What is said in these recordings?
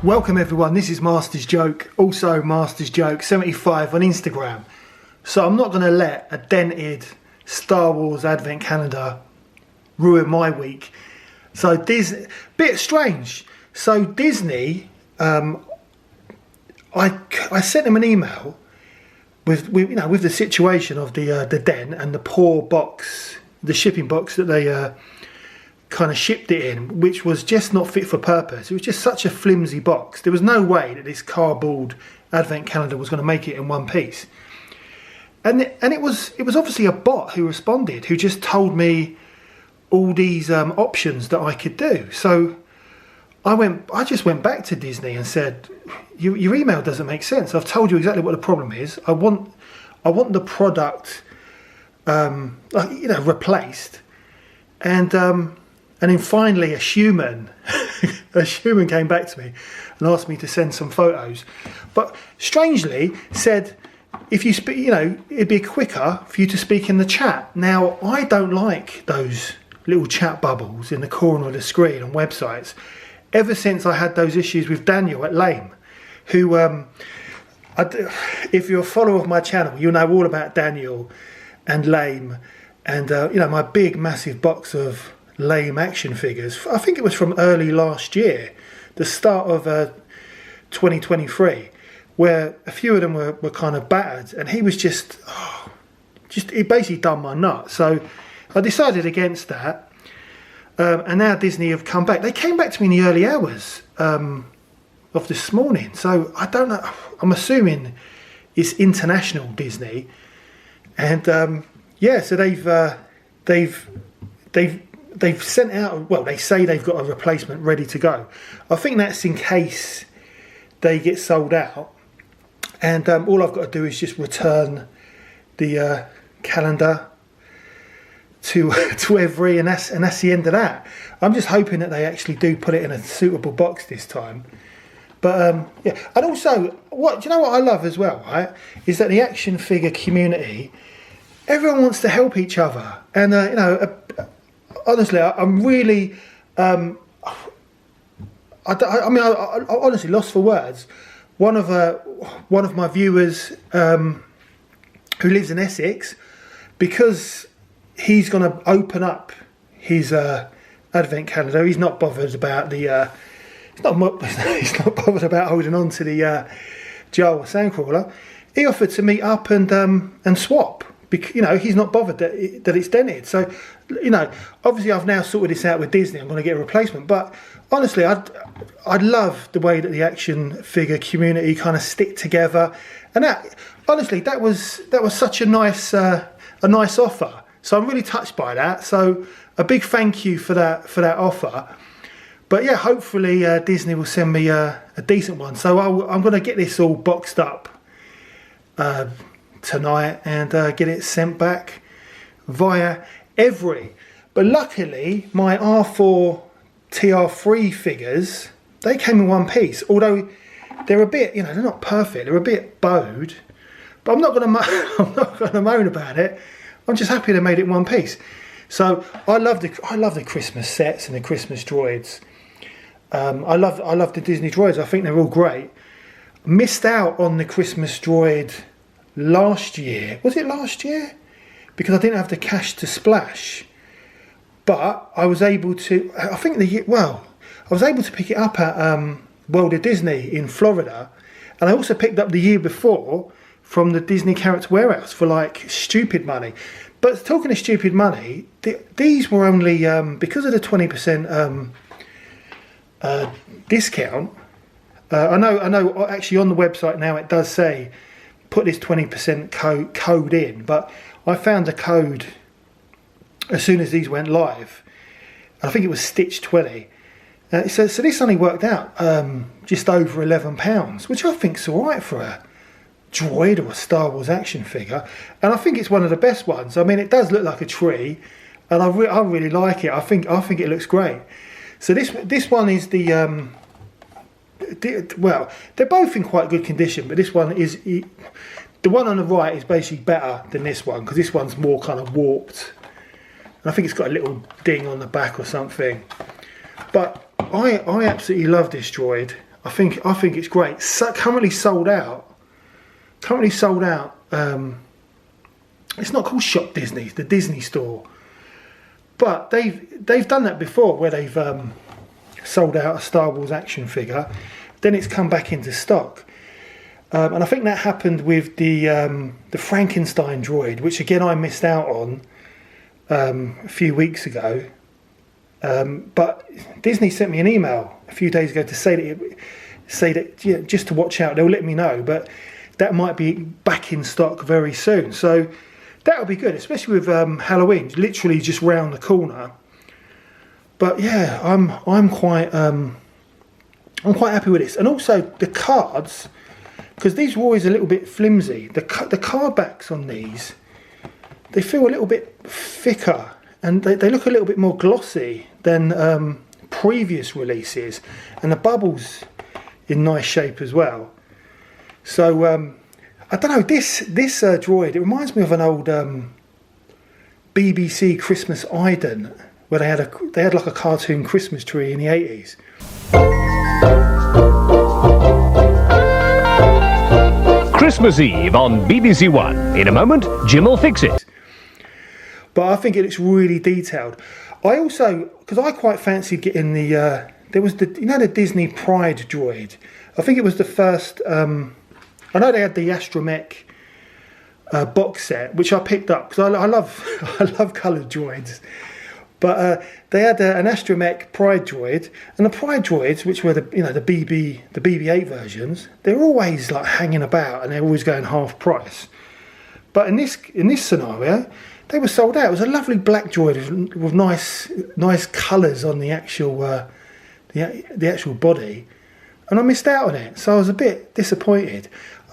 Welcome everyone, this is Master's Joke, also Master's Joke 75 on Instagram. So I'm not going to let a dented Star Wars Advent Calendar ruin my week. So Disney, bit strange. So Disney, I sent them an email with the situation of the den and the poor box, the shipping box that they kind of shipped it in, which was just not fit for purpose. It was just such a flimsy box. There was no way that this cardboard Advent Calendar was going to make it in one piece. And it was obviously a bot who responded, who just told me all these options that I could do. So I just went back to Disney and said, your email doesn't make sense. I've told you exactly what the problem is. I want the product replaced. And then finally a human came back to me and asked me to send some photos. But strangely said, if you speak, it'd be quicker for you to speak in the chat. Now, I don't like those little chat bubbles in the corner of the screen on websites. Ever since I had those issues with Daniel at Lame, who, if you're a follower of my channel, you'll know all about Daniel and Lame and, my big, massive box of Lame action figures. I think it was from early last year, the start of 2023, where a few of them were kind of battered, and he was just he basically done my nut. So I decided against that, and now Disney have come back. They came back to me in the early hours of this morning, so I don't know. I'm assuming it's international Disney, and so they've sent out, well, they say they've got a replacement ready to go. I think that's in case they get sold out. And all I've got to do is just return the calendar to Every, and that's the end of that. I'm just hoping that they actually do put it in a suitable box this time. But yeah, and also, do you know what I love as well, right? Is that the action figure community, everyone wants to help each other, and honestly, I'm really, I honestly lost for words. One of my viewers who lives in Essex, because he's going to open up his Advent Calendar. He's not bothered about the. He's not bothered about holding on to the Jar Sandcrawler. He offered to meet up and swap. He's not bothered that it's dented. So, obviously I've now sorted this out with Disney. I'm going to get a replacement. But honestly, I'd love the way that the action figure community kind of stick together. And that was such a nice offer. So I'm really touched by that. So a big thank you for that offer. But yeah, hopefully Disney will send me a decent one. So I'm going to get this all boxed up tonight and get it sent back via Every. But luckily my R4-TR3 figures, they came in one piece, although they're a bit, they're not perfect, they're a bit bowed, but I'm not going to moan about it. I'm just happy they made it in one piece. So I love the Christmas sets and the Christmas droids. I love the Disney droids. I think they're all great. Missed out on the Christmas droid last year. Was it last year? Because I didn't have the cash to splash. But I was able to, I was able to pick it up at World of Disney in Florida. And I also picked up the year before from the Disney Character Warehouse for like stupid money. But talking of stupid money, these were only, because of the 20% discount, I know actually on the website now it does say put this 20% code in, but I found the code as soon as these went live. I think it was Stitch 20. So this only worked out just over £11, which I think's all right for a droid or a Star Wars action figure, and I think it's one of the best ones. I mean, it does look like a tree, and I really like it. I think it looks great. So this one is well, they're both in quite good condition, but this one is, the one on the right is basically better than this one, because this one's more kind of warped, and I think it's got a little ding on the back or something. But I absolutely love this droid. I think it's great. So, currently sold out. It's not called Shop Disney, it's the Disney Store. But they've done that before, where they've sold out a Star Wars action figure, then it's come back into stock. And I think that happened with the Frankenstein droid, which again I missed out on a few weeks ago. But Disney sent me an email a few days ago to say that yeah, just to watch out. They'll let me know, but that might be back in stock very soon. So that'll be good, especially with Halloween, literally just round the corner. But yeah, I'm quite happy with this, and also the cards, because these were always a little bit flimsy. The card backs on these, they feel a little bit thicker, and they look a little bit more glossy than previous releases, and the bubbles in nice shape as well. So I don't know, this droid, it reminds me of an old BBC Christmas Ident, where they had like a cartoon Christmas tree in the 80s. Christmas Eve on BBC One. In a moment, Jim will fix it. But I think it looks really detailed. I also, because I quite fancied getting the there was the, you know, the Disney Pride droid. I think it was the first. I know they had the Astromech box set, which I picked up because I love I love coloured droids. But they had an Astromech Pride droid, and the Pride droids, which were the BB-8 versions, they're always like hanging about, and they're always going half price. But in this scenario, they were sold out. It was a lovely black droid with nice colours on the actual the actual body, and I missed out on it, so I was a bit disappointed.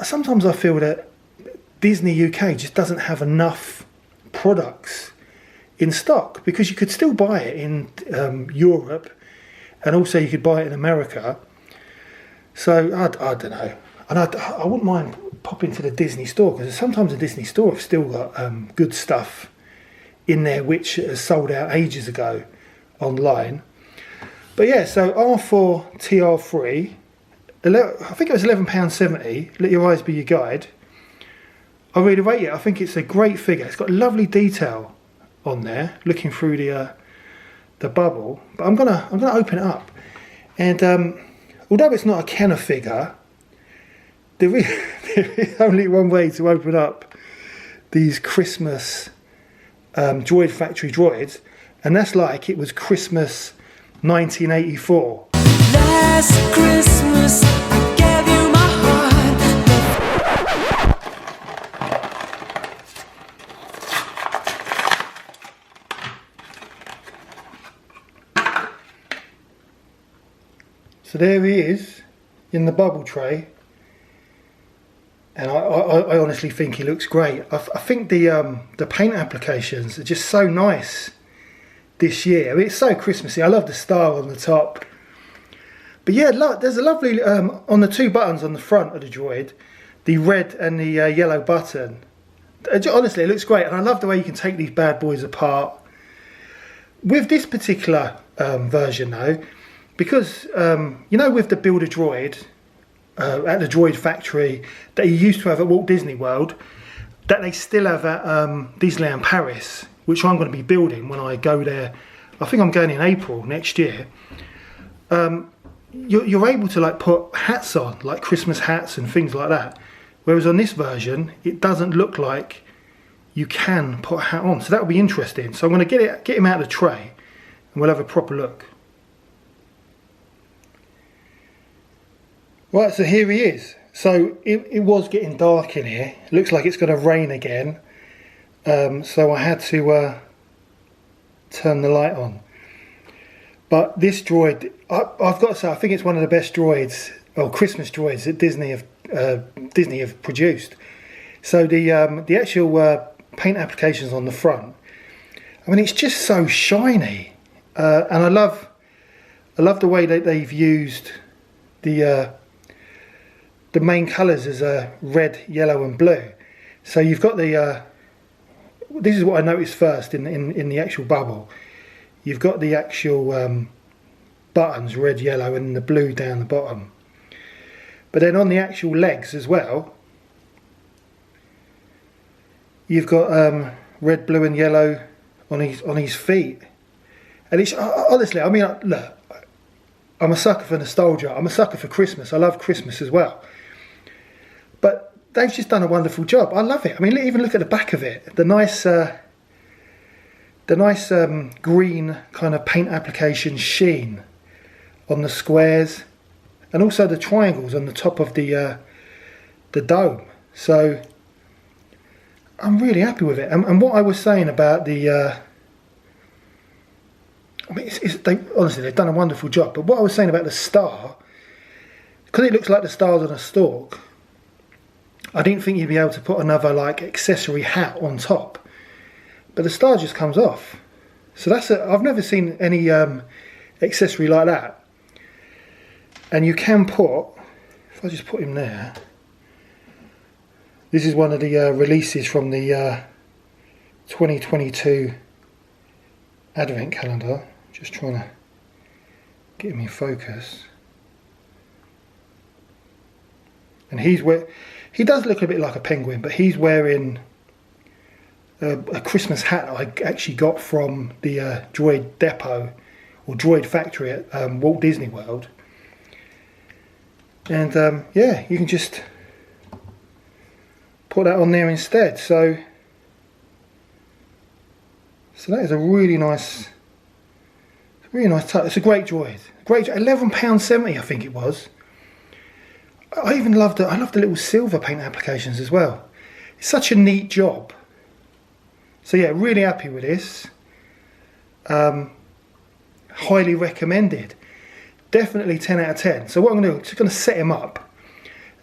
Sometimes I feel that Disney UK just doesn't have enough products in stock, because you could still buy it in Europe, and also you could buy it in America. So I don't know, and I wouldn't mind popping to the Disney Store, because sometimes the Disney Store have still got good stuff in there which has sold out ages ago online. But yeah, so R4-TR3, I think it was £11.70. Let your eyes be your guide. I really rate it. I think it's a great figure. It's got lovely detail on there, looking through the bubble. But I'm gonna open it up, and although it's not a Kenner figure, there is only one way to open up these Christmas Droid Factory droids, and that's like it was Christmas 1984. Last Christmas I gave you my heart. So there he is in the bubble tray, and I honestly think he looks great. I think the paint applications are just so nice this year. I mean, it's so Christmassy. I love the star on the top. But yeah, look, there's a lovely, on the two buttons on the front of the droid, the red and the yellow button. Honestly, it looks great, and I love the way you can take these bad boys apart. With this particular version though, because, you know, with the Build-A-Droid at the Droid Factory that you used to have at Walt Disney World, that they still have at Disneyland Paris, which I'm going to be building when I go there. I think I'm going in April next year. You're able to like put hats on, like Christmas hats and things like that. Whereas on this version, it doesn't look like you can put a hat on. So that will be interesting. So I'm going to get him out of the tray, and we'll have a proper look. Right, so here he is. So it was getting dark in here. Looks like it's going to rain again. So I had to turn the light on. But this droid, I've got to say, I think it's one of the best droids, or Christmas droids, that Disney have produced. So the actual paint applications on the front, I mean, it's just so shiny, and I love the way that they've used the main colours as red, yellow, and blue. So you've got the this is what I noticed first in the actual bubble. You've got the actual buttons, red, yellow, and the blue down the bottom. But then on the actual legs as well, you've got red, blue and yellow on his feet. And it's honestly, I mean, look, I'm a sucker for nostalgia. I'm a sucker for Christmas. I love Christmas as well. But they've just done a wonderful job. I love it. I mean, even look at the back of it. The nice green kind of paint application sheen on the squares, and also the triangles on the top of the dome. So I'm really happy with it. And what I was saying about the I mean, honestly, they've done a wonderful job. But what I was saying about the star, because it looks like the stars on a stalk, I didn't think you'd be able to put another like accessory hat on top. But the star just comes off. So I've never seen any accessory like that. And you can put, if I just put him there, this is one of the releases from the 2022 Advent Calendar. Just trying to get him in focus. And he does look a bit like a penguin, but he's wearing a Christmas hat I actually got from the Droid Depot or Droid Factory at Walt Disney World. And yeah, you can just put that on there instead. So that is a really nice touch. It's a great droid. Great, £11.70 I think it was. I even loved it. I love the little silver paint applications as well. It's such a neat job. So yeah, really happy with this. Highly recommended. Definitely 10 out of 10. So what I'm going to do, I'm just going to set him up,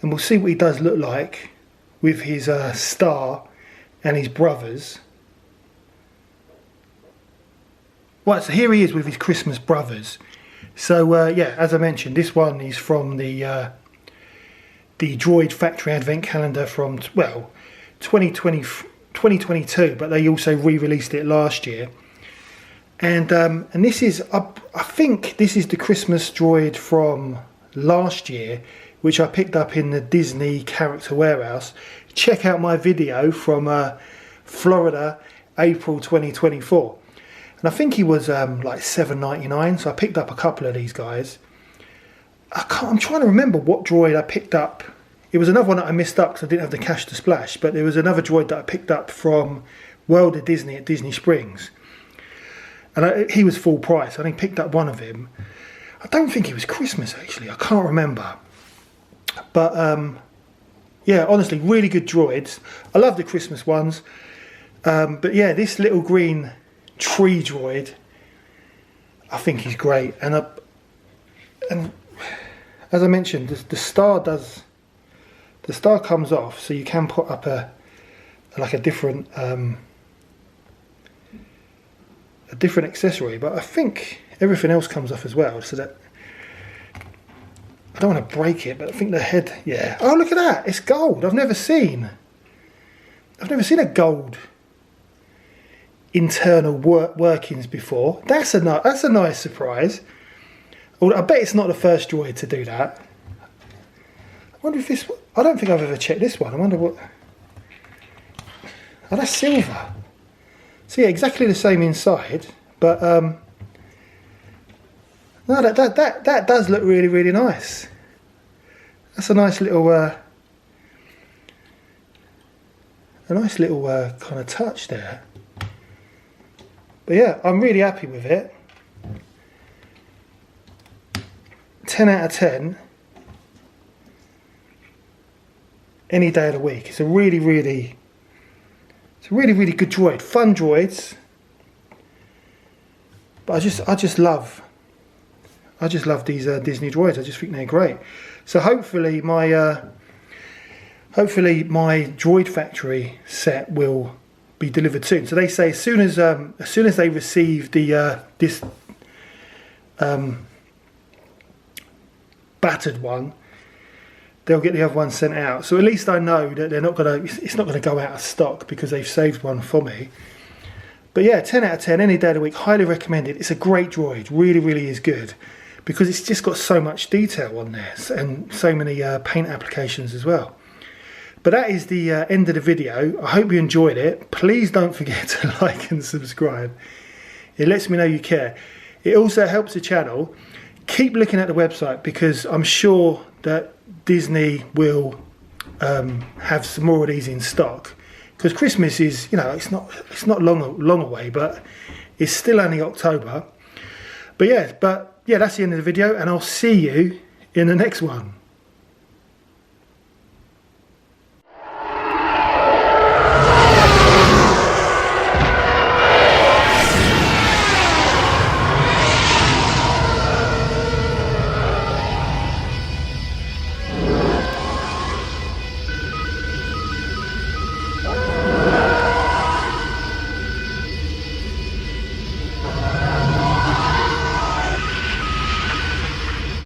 and we'll see what he does look like with his star and his brothers. Right, so here he is with his Christmas brothers. So yeah, as I mentioned, this one is from the Droid Factory Advent Calendar from 2022, but they also re-released it last year. And this is, I think this is the Christmas droid from last year, which I picked up in the Disney Character Warehouse. Check out my video from Florida, April 2024. And I think he was like $7.99, so I picked up a couple of these guys. I'm trying to remember what droid I picked up. It was another one that I missed up because I didn't have the cash to splash, but there was another droid that I picked up from World of Disney at Disney Springs. And he was full price. I think picked up one of him. I don't think it was Christmas actually, I can't remember. But yeah, honestly, really good droids. I love the Christmas ones. But yeah, this little green tree droid, I think he's great. And as I mentioned, the star comes off, so you can put up a different accessory, but I think everything else comes off as well, so that I don't want to break it, but I think the head, yeah. Oh, look at that, it's gold. I've never seen a gold internal workings before. That's a nice surprise. I bet it's not the first droid to do that. I wonder if this, I don't think I've ever checked this one. I wonder what, oh, that's silver. So yeah, exactly the same inside, but no, that does look really, really nice. That's a nice little kind of touch there. But yeah, I'm really happy with it. 10 out of 10. Any day of the week. It's a really, really good droid. Fun droids. But I just love these Disney droids. I just think they're great. So hopefully my Droid Factory set will be delivered soon. So they say as soon as they receive the this battered one, they'll get the other one sent out. So at least I know that it's not gonna go out of stock because they've saved one for me. But yeah, 10 out of 10, any day of the week, highly recommended. It's a great droid, really, really is good. because it's just got so much detail on there and so many paint applications as well. But that is the end of the video. I hope you enjoyed it. Please don't forget to like and subscribe. It lets me know you care. It also helps the channel. Keep looking at the website, because I'm sure that Disney will have some more of these in stock, because Christmas is, you know, it's not long away, but it's still only October. But yeah, that's the end of the video, and I'll see you in the next one.